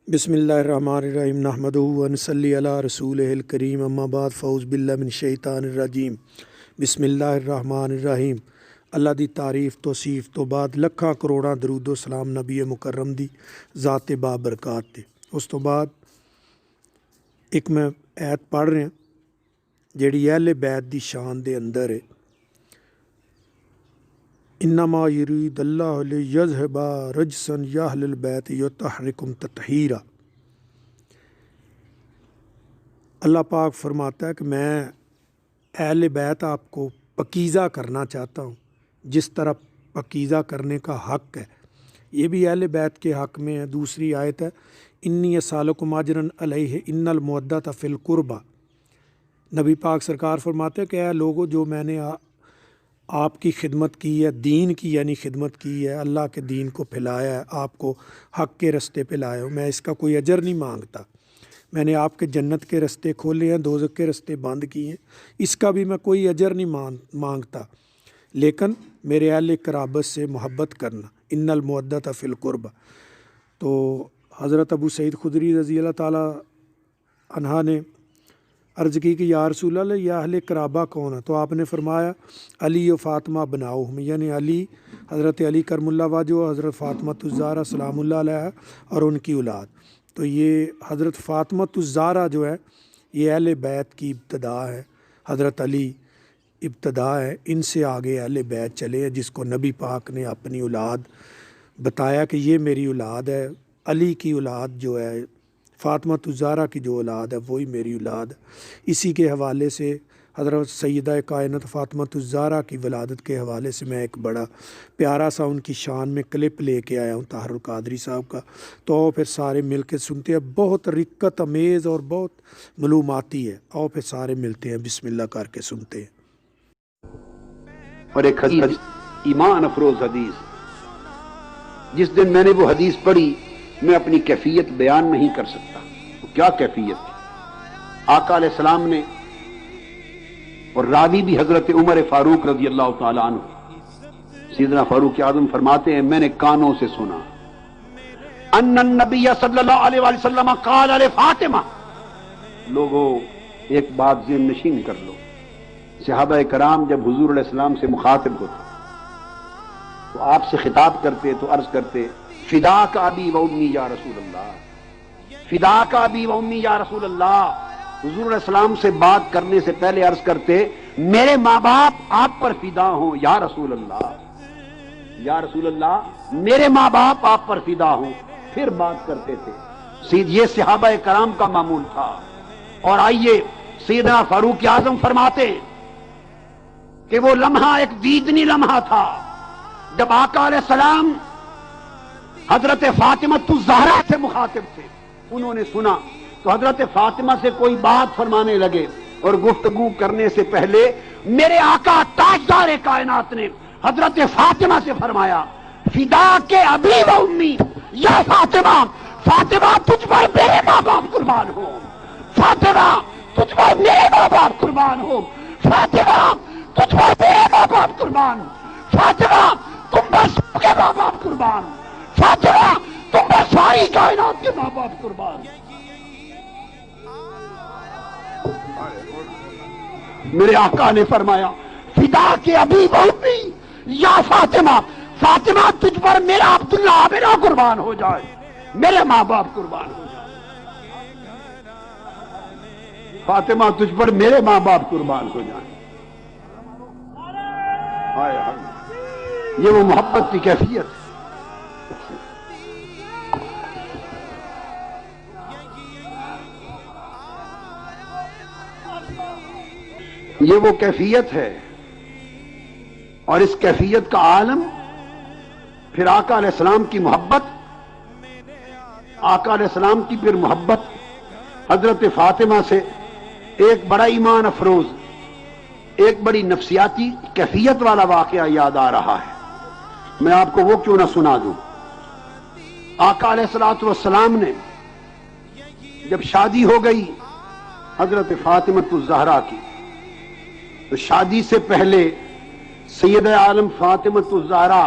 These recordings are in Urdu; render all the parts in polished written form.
بسم اللہ الرحمن الرحیم نحمدہ و نصلی علی رسولہ الکریم اما بعد فاعوذ باللہ من الشیطان الرجیم بسم اللہ الرحمن الرحیم۔ اللہ دی تعریف توصیف تو بعد لکھاں کروڑاں درود و سلام نبی مکرم دی ذات بابرکات تے۔ اس تو بعد ایک میں ایت پڑھ رہا جیڑی اہل بیت دی شان دے اندر ہے، انما یرید اللہ لیذھب رجسا اہل البیت یطہرکم تطہیرا۔ اللہ پاک فرماتا ہے کہ میں اہل بیت آپ کو پکیزہ کرنا چاہتا ہوں جس طرح پکیزہ کرنے کا حق ہے، یہ بھی اہل بیت کے حق میں ہے۔ دوسری آیت ہے انی اسالکم اجرا علیہ ان المودۃ فی القربہ۔ نبی پاک سرکار فرماتے ہیں کہ اے لوگو، جو میں نے آپ کی خدمت کی ہے، دین کی یعنی خدمت کی ہے، اللہ کے دین کو پھیلایا ہے، آپ کو حق کے رستے پہ لایا ہوں، میں اس کا کوئی اجر نہیں مانگتا۔ میں نے آپ کے جنت کے رستے کھولے ہیں، دوزخ کے رستے بند کیے ہیں، اس کا بھی میں کوئی اجر نہیں مانگتا، لیکن میرے اہل قرابت سے محبت کرنا، ان المودۃ فی القربہ۔ تو حضرت ابو سعید خدری رضی اللہ تعالیٰ عنہ نے عرض کی کہ یا رسول اللہ، یا اہل قرابہ کون ہے؟ تو آپ نے فرمایا علی و فاطمہ بناؤہم، یعنی علی، حضرت علی کرم اللہ وجہہ، حضرت فاطمہ الزہرا سلام اللہ علیہ اور ان کی اولاد۔ تو یہ حضرت فاطمہ الزہرا جو ہے یہ اہل بیت کی ابتدا ہے، حضرت علی ابتدا ہے، ان سے آگے اہل بیت چلے ہیں، جس کو نبی پاک نے اپنی اولاد بتایا کہ یہ میری اولاد ہے۔ علی کی اولاد جو ہے، فاطمہ الزہرا کی جو اولاد ہے وہی میری اولاد ہے۔ اسی کے حوالے سے حضرت سیدہ کائنات فاطمہ الزہرا کی ولادت کے حوالے سے میں ایک بڑا پیارا سا ان کی شان میں کلپ لے کے آیا ہوں طاہر القادری صاحب کا، تو پھر سارے مل کے سنتے ہیں، بہت رقت امیز اور بہت معلوماتی ہے۔ آؤ پھر سارے ملتے ہیں، بسم اللہ کر کے سنتے ہیں۔ اور ایک حدیث، ایمان افروز حدیث، جس دن میں نے وہ حدیث پڑھی میں اپنی کیفیت بیان نہیں کر سکتا۔ وہ کیا کیفیت تھی؟ آقا علیہ السلام نے، اور راوی بھی حضرت عمر فاروق رضی اللہ تعالیٰ عنہ، سیدنا فاروق اعظم فرماتے ہیں میں نے کانوں سے سنا ان النبی صلی اللہ علیہ وآلہ وسلم قال لفاطمہ۔ لوگوں ایک بات ذہن نشین کر لو، صحابہ کرام جب حضور علیہ السلام سے مخاطب ہوتے تو آپ سے خطاب کرتے تو عرض کرتے فداک ابی و امی یا رسول اللہ، فداک ابی و امی یا رسول اللہ۔ حضور علیہ السلام سے بات کرنے سے پہلے عرض کرتے میرے ماں باپ آپ پر فدا ہوں یا رسول اللہ، یا رسول اللہ میرے ماں باپ آپ پر فدا ہوں، پھر بات کرتے تھے۔ یہ صحابہ کرام کا معمول تھا۔ اور آئیے سیدنا فاروق اعظم فرماتے کہ وہ لمحہ ایک دیدنی لمحہ تھا جب آقا علیہ السلام حضرت فاطمہ الزہرا سے مخاطب تھے۔ انہوں نے سنا تو حضرت فاطمہ سے کوئی بات فرمانے لگے، اور گفتگو کرنے سے پہلے میرے آقا تاجدار کائنات نے حضرت فاطمہ سے فرمایا فدا کے ابی و امی یا فاطمہ، فاطمہ تجھ پر میرے ماں باپ قربان ہو، فاطمہ تجھ پر میرے ماں باپ قربان ہو، فاطمہ تجھ پر میرے ماں باپ قربان، فاطمہ تم پر سب کے ماں باپ قربان، فاطمہ تم پر ساری کائنات کے ماں باپ قربان۔ میرے آقا نے فرمایا فدا کے ابی و امی یا فاطمہ، فاطمہ تجھ پر میرا عبداللہ میرا قربان ہو جائے، میرے ماں باپ قربان ہو جائے، فاطمہ تجھ پر میرے ماں باپ قربان ہو جائیں۔ یہ وہ محبت کی کیفیت ہے۔ یہ وہ کیفیت ہے، اور اس کیفیت کا عالم پھر آقا علیہ السلام کی محبت، آقا علیہ السلام کی پھر محبت حضرت فاطمہ سے ایک بڑا ایمان افروز، ایک بڑی نفسیاتی کیفیت والا واقعہ یاد آ رہا ہے۔ میں آپ کو وہ کیوں نہ سنا دوں۔ آقا علیہ السلام نے جب شادی ہو گئی حضرت فاطمہ الزہرا کی، تو شادی سے پہلے سید عالم فاطمہ الزہرا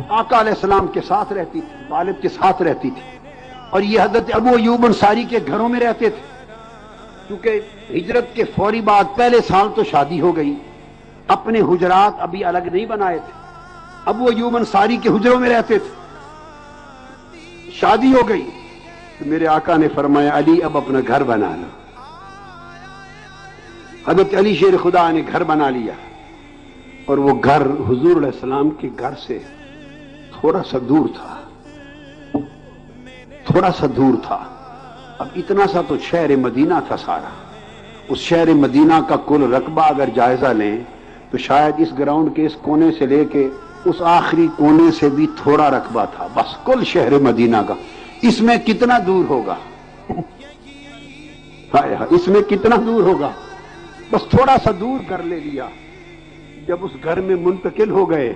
آقا علیہ السلام کے ساتھ رہتی تھی، والد کے ساتھ رہتی تھی، اور یہ حضرت ابو ایوب انصاری کے گھروں میں رہتے تھے، کیونکہ ہجرت کے فوری بعد پہلے سال تو شادی ہو گئی، اپنے حجرات ابھی الگ نہیں بنائے تھے، ابو ایوب انصاری کے حجروں میں رہتے تھے۔ شادی ہو گئی تو میرے آقا نے فرمایا علی اب اپنا گھر بنا لو۔ حضرت علی شیر خدا نے گھر بنا لیا، اور وہ گھر حضور علیہ السلام کے گھر سے تھوڑا سا دور تھا، تھوڑا سا دور تھا۔ اب اتنا سا تو شہر مدینہ تھا سارا، اس شہر مدینہ کا کل رقبہ اگر جائزہ لیں تو شاید اس گراؤنڈ کے اس کونے سے لے کے اس آخری کونے سے بھی تھوڑا رقبہ تھا، بس کل شہر مدینہ کا۔ اس میں کتنا دور ہوگا، اس میں کتنا دور ہوگا، بس تھوڑا سا دور کر لے لیا۔ جب اس گھر میں منتقل ہو گئے،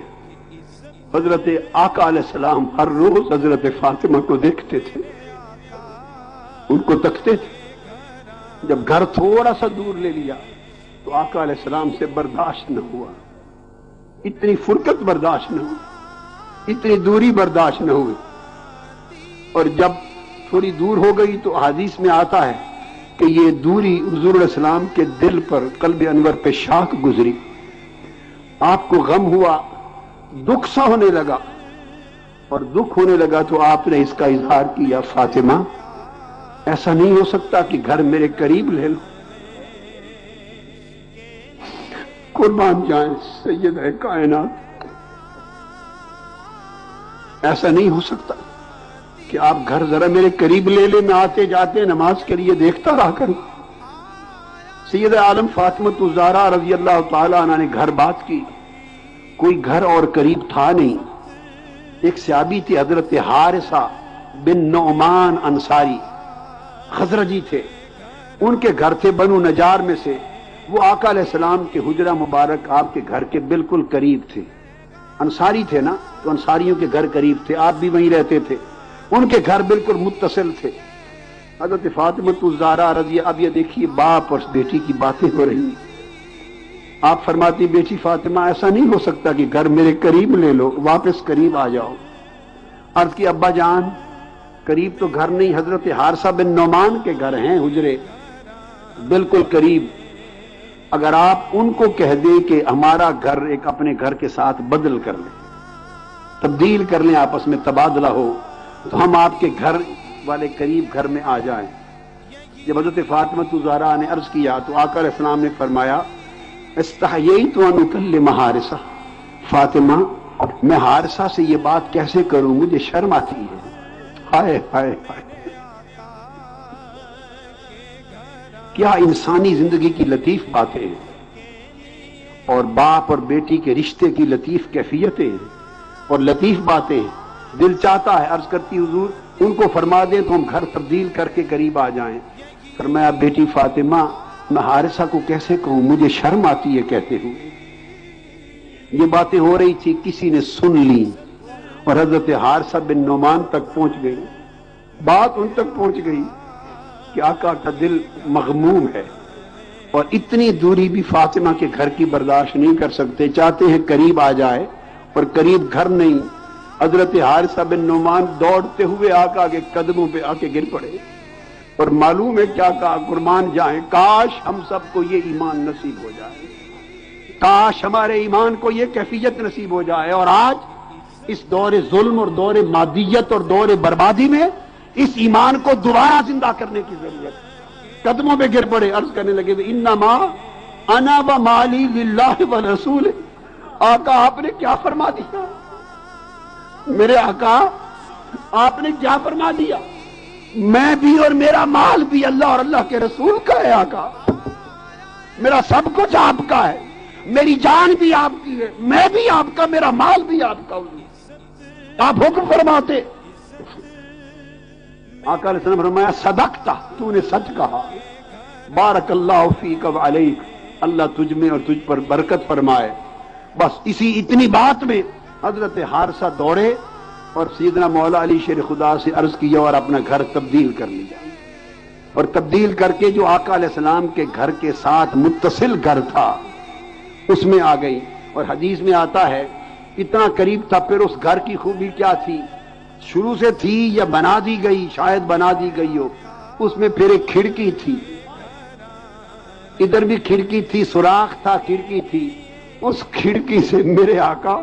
حضرت آقا علیہ السلام ہر روز حضرت فاطمہ کو دیکھتے تھے، ان کو تکتے تھے۔ جب گھر تھوڑا سا دور لے لیا تو آقا علیہ السلام سے برداشت نہ ہوا، اتنی فرقت برداشت نہ ہوئی، اتنی دوری برداشت نہ ہوئی۔ اور جب تھوڑی دور ہو گئی تو حدیث میں آتا ہے کہ یہ دوری حضور علیہ السلام کے دل پر، قلب انور پہ شاخ گزری، آپ کو غم ہوا، دکھ سا ہونے لگا، اور دکھ ہونے لگا تو آپ نے اس کا اظہار کیا، فاطمہ ایسا نہیں ہو سکتا کہ گھر میرے قریب لے لو۔ قربان جائیں سید کائنات، ایسا نہیں ہو سکتا کہ آپ گھر ذرا میرے قریب لے لیں، میں آتے جاتے نماز کے لیے دیکھتا رہا کروں۔ سید عالم فاطمہ الزہرا رضی اللہ تعالی عنہ نے گھر بات کی، کوئی گھر اور قریب تھا نہیں۔ ایک صحابی تھے حضرت حارثہ بن نعمان انصاری، خزرجی تھے، ان کے گھر تھے بنو نجار میں سے، وہ آقا علیہ السلام کے حجرہ مبارک آپ کے گھر کے بالکل قریب تھے۔ انصاری تھے نا، تو انصاریوں کے گھر قریب تھے، آپ بھی وہیں رہتے تھے، ان کے گھر بالکل متصل تھے۔ حضرت فاطمہ الزہرا رضی، اب یہ دیکھیے باپ اور بیٹی کی باتیں ہو رہی ہیں۔ آپ فرماتی بیٹی فاطمہ ایسا نہیں ہو سکتا کہ گھر میرے قریب لے لو، واپس قریب آ جاؤ۔ عرض کی ابا جان قریب تو گھر نہیں، حضرت حارثہ بن نعمان کے گھر ہیں حجرے، بالکل قریب۔ اگر آپ ان کو کہہ دیں کہ ہمارا گھر ایک اپنے گھر کے ساتھ بدل کر لیں، تبدیل کر لیں، آپس میں تبادلہ ہو، تو ہم آپ کے گھر والے قریب گھر میں آ جائیں۔ جب حضرت فاطمہ الزہرا نے عرض کیا تو آقا علیہ السلام نے فرمایا استحییت ان اکلم حارثہ، فاطمہ میں حارثہ سے یہ بات کیسے کروں، مجھے شرم آتی ہے۔ ہائے ہائے ہائے، کیا انسانی زندگی کی لطیف باتیں ہیں، اور باپ اور بیٹی کے رشتے کی لطیف کیفیتیں ہیں اور لطیف باتیں ہیں۔ دل چاہتا ہے عرض کرتی حضور ان کو فرما دیں تو ہم گھر تبدیل کر کے قریب آ جائیں۔ فرمایا بیٹی فاطمہ میں حارثہ کو کیسے کہوں، مجھے شرم آتی ہے کہتے ہوئے۔ یہ باتیں ہو رہی تھی، کسی نے سن لی اور حضرت حارثہ بن نعمان تک پہنچ گئی، بات ان تک پہنچ گئی کہ آقا کا دل مغموم ہے، اور اتنی دوری بھی فاطمہ کے گھر کی برداشت نہیں کر سکتے، چاہتے ہیں قریب آ جائے، اور قریب گھر نہیں۔ حضرت حارثہ بن نعمان دوڑتے ہوئے آقا کے قدموں پہ آ کے گر پڑے، اور معلوم ہے کیا کہا، قربان جائیں کاش ہم سب کو یہ ایمان نصیب ہو جائے، کاش ہمارے ایمان کو یہ کیفیت نصیب ہو جائے۔ اور آج اس دور ظلم اور دور مادیت اور دور بربادی میں اس ایمان کو دوبارہ زندہ کرنے کی ضرورت ہے۔ قدموں پہ گر پڑے، عرض کرنے لگے انما انا ومالی للہ ورسولہ۔ آقا آپ نے کیا فرما دیا، میرے آقا آپ نے کیا فرما دیا، میں بھی اور میرا مال بھی اللہ اور اللہ کے رسول کا ہے۔ آقا میرا سب کچھ آپ کا ہے، میری جان بھی آپ کی ہے، میں بھی آپ کا، میرا مال بھی آپ کا۔ آپ حکم فرماتے۔ آقا علیہ السلام فرمایا صدقتا، تو نے سچ کہا، بارک اللہ فیک و علیک، اللہ تجھ میں اور تجھ پر برکت فرمائے۔ بس اتنی بات میں حضرت حارثہ دوڑے اور سیدنا مولا علی شیر خدا سے عرض کیا اور اپنا گھر تبدیل کر لیا، اور تبدیل کر کے جو آقا علیہ السلام کے گھر کے ساتھ متصل گھر تھا اس میں آ گئی۔ اور حدیث میں آتا ہے اتنا قریب تھا، پھر اس گھر کی خوبی کیا تھی، شروع سے تھی یا بنا دی گئی، شاید بنا دی گئی ہو، اس میں پھر ایک کھڑکی تھی، ادھر بھی کھڑکی تھی، سوراخ تھا، کھڑکی تھی، اس کھڑکی سے میرے آقا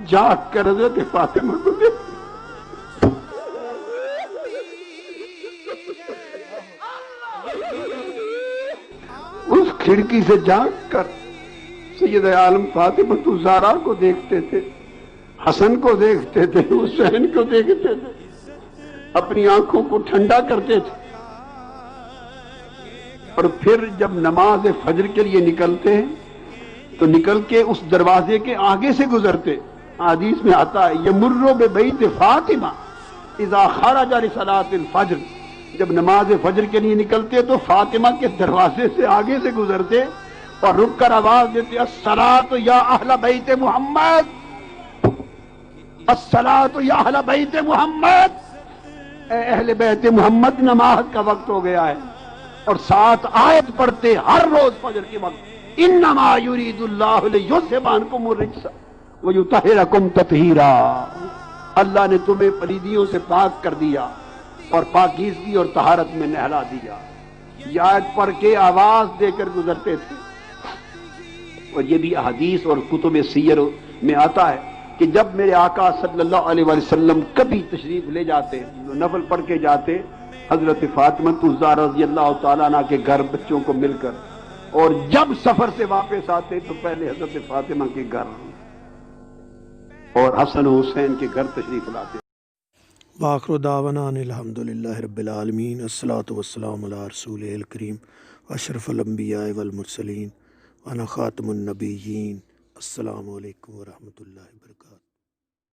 جھانک کر حضرت فاطمہ کو دیکھ، اس کھڑکی سے جھانک کر سید عالم فاطمہ الزہرا کو دیکھتے تھے، حسن کو دیکھتے تھے، حسین کو دیکھتے تھے، اپنی آنکھوں کو ٹھنڈا کرتے تھے، اور پھر جب نماز فجر کے لیے نکلتے ہیں تو نکل کے اس دروازے کے آگے سے گزرتے، حدیث میں آتا ہے یمر ببیت فاطمہ اذا خرج لصلاۃ الفجر، جب نماز فجر کے لیے نکلتے تو فاطمہ کے دروازے سے آگے سے گزرتے اور رک کر آواز دیتے الصلاۃ یا اہل بیت محمد، الصلاۃ یا اہل بیت محمد، اے اہل بیت محمد نماز کا وقت ہو گیا ہے، اور ساتھ آیت پڑھتے ہر روز فجر کے وقت انما یرید اللہ لیذھب عنکم الرجس ویطہرکم تطہیرا، اللہ نے تمہیں پلیدیوں سے پاک کر دیا اور پاکیزگی اور طہارت میں نہلا دیا، یہ آیت پڑھ کے آواز دے کر گزرتے تھے۔ اور یہ بھی احادیث اور کتب سیر میں آتا ہے کہ جب میرے آقا صلی اللہ علیہ وسلم کبھی تشریف لے جاتے، نفل پڑھ کے جاتے حضرت فاطمہ الزہرا رضی اللہ تعالیٰ عنہ کے گھر بچوں کو مل کر، اور جب سفر سے واپس آتے تو پہلے حضرت فاطمہ کے گھر اور حسن و حسین کے گھر تشریف لاتے۔ وآخر دعوانا ان الحمد للہ رب العالمین، الصلاۃ والسلام علی رسول الکریم اشرف الانبیاء والمرسلین وانا خاتم النبیین۔ السلام علیکم ورحمۃ اللہ وبرکاتہ۔